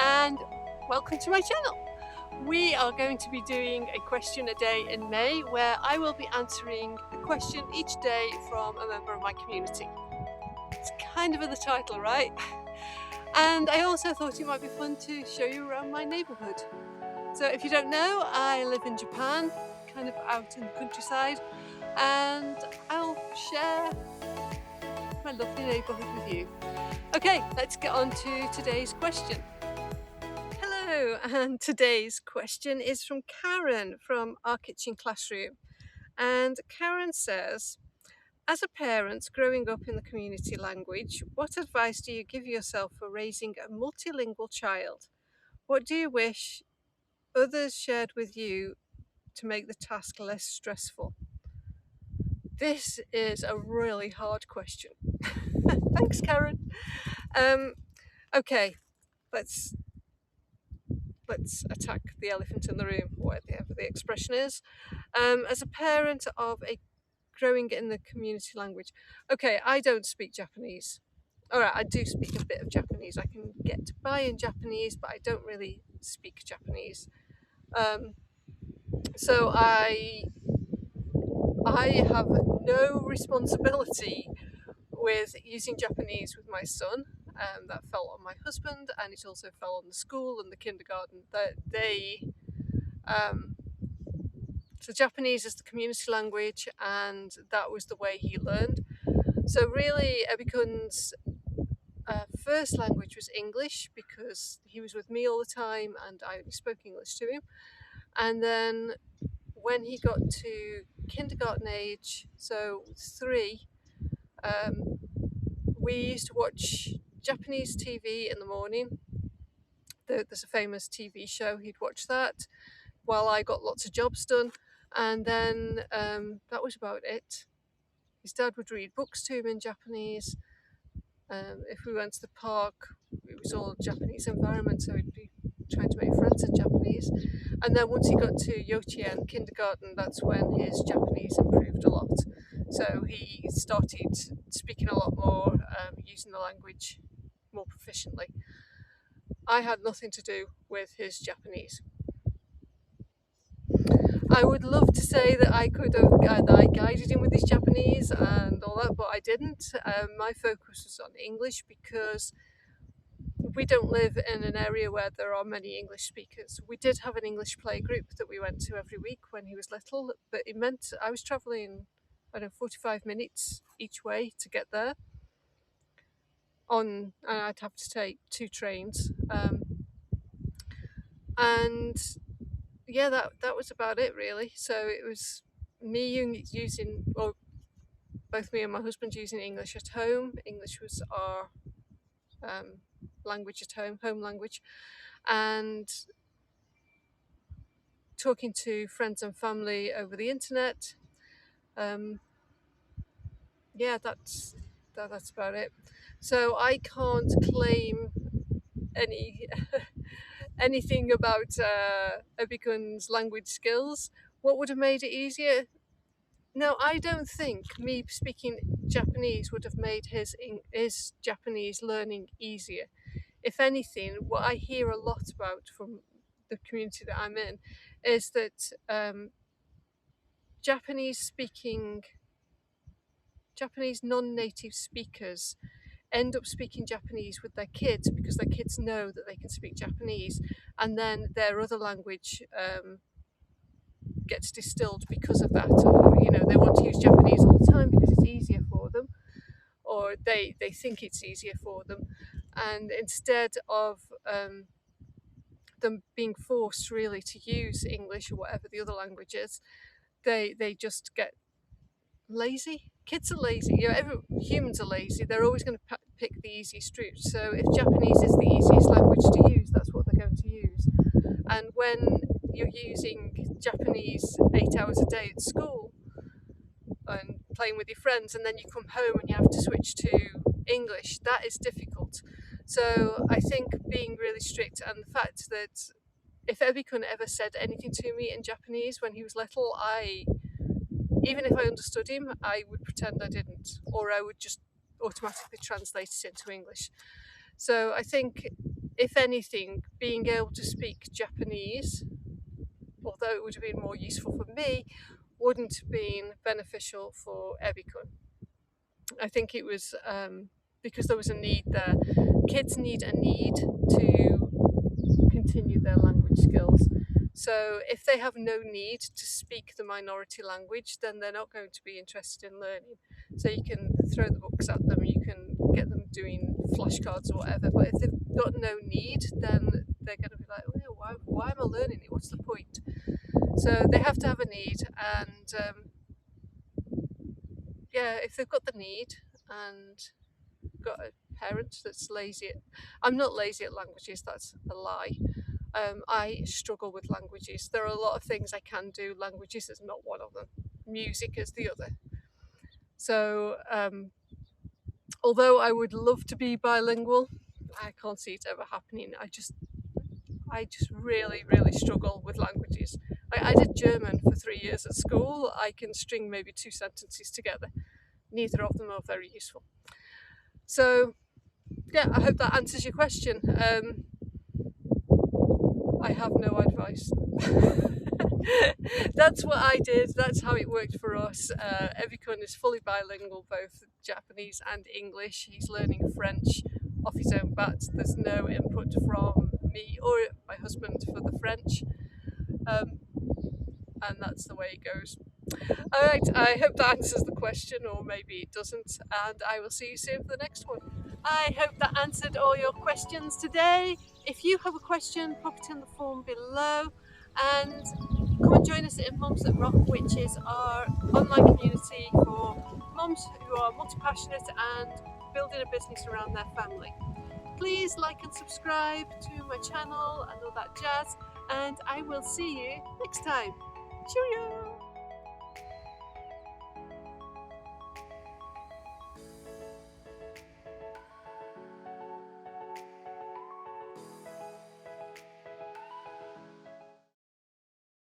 and welcome to my channel. We are going to be doing a question a day in May where I will be answering a question each day from a member of my community. It's kind of in the title, right? And I also thought it might be fun to show you around my neighbourhood. So if you don't know, I live in Japan, kind of out in the countryside, and I'll share my lovely neighbourhood with you. Okay, let's get on to today's question. Hello, and today's question is from Karen from our kitchen classroom. And Karen says, as a parent growing up in the community language, what advice do you give yourself for raising a multilingual child? What do you wish others shared with you to make the task less stressful? This is a really hard question. Thanks, Karen. Okay, let's attack the elephant in the room, whatever the expression is. As a parent of a growing in the community language, okay, I don't speak Japanese. All right, I do speak a bit of Japanese. I can get by in Japanese, but I don't really speak Japanese. So I have no responsibility with using Japanese with my son. That fell on my husband, and it also fell on the school and the kindergarten. So Japanese is the community language, and that was the way he learned. So really, Ebikun's first language was English because he was with me all the time, and I only spoke English to him. And then when he got to kindergarten age, so 3, we used to watch Japanese TV in the morning. There's a famous TV show, he'd watch that while I got lots of jobs done, and then that was about it. His dad would read books to him in Japanese. If we went to the park, it was all Japanese environment, so he'd be trying to make friends in Japanese. And then once he got to Yochien, kindergarten, that's when his Japanese improved a lot. So he started speaking a lot more, using the language more proficiently. I had nothing to do with his Japanese. I would love to say that I could have that I guided him with his Japanese and all that, but I didn't. My focus was on English because we don't live in an area where there are many English speakers. We did have an English play group that we went to every week when he was little, but it meant I was travelling, 45 minutes each way to get there. And I'd have to take 2 trains. And yeah, that was about it really. So it was me using, well, both me and my husband using English at home. English was our language at home language, and talking to friends and family over the internet. Yeah, that's about it. So I can't claim anything about Ebikun's language skills. What would have made it easier? No, I don't think me speaking Japanese would have made his Japanese learning easier. If anything, what I hear a lot about from the community that I'm in is that Japanese non-native speakers end up speaking Japanese with their kids because their kids know that they can speak Japanese, and then their other language gets distilled because of that, or they want to use Japanese all the time because it's easier for them, or they think it's easier for them, and instead of them being forced really to use English or whatever the other language is, they just get lazy. Kids are lazy. Humans are lazy. They're always going to pick the easiest route. So if Japanese is the easiest language to use, that's what they're going to use. And when you're using Japanese 8 hours a day at school and playing with your friends, and then you come home and you have to switch to English, that is difficult. So I think being really strict, and the fact that if Ebikun ever said anything to me in Japanese when he was little, even if I understood him, I would pretend I didn't, or I would just automatically translate it into English. So I think if anything, being able to speak Japanese, although it would have been more useful for me, wouldn't have been beneficial for Ebikun. I think it was because there was a need there. Kids need a need to continue their language skills. So if they have no need to speak the minority language, then they're not going to be interested in learning. So you can throw the books at them, you can get them doing flashcards or whatever. But if they've got no need, then they're going to be like, oh, why am I learning it? What's the point? So they have to have a need, and yeah, if they've got the need and got a parent that's lazy I'm not lazy at languages, that's a lie. I struggle with languages. There are a lot of things I can do. Languages is not one of them. Music is the other. So although I would love to be bilingual, I can't see it ever happening. I just really, really struggle with languages. I did German for 3 years at school. I can string maybe 2 sentences together. Neither of them are very useful. So yeah, I hope that answers your question. I have no advice. That's what I did. That's how it worked for us. Evikun is fully bilingual, both Japanese and English. He's learning French off his own bat. There's no input from me or my husband for the French. And that's the way it goes. All right, I hope that answers the question, or maybe it doesn't, and I will see you soon for the next one. I hope that answered all your questions today. If you have a question, pop it in the form below, and come and join us in Mums That Rock, which is our online community for mums who are multi-passionate and building a business around their family. Please like and subscribe to my channel and all that jazz, and I will see you next time. Cheerio!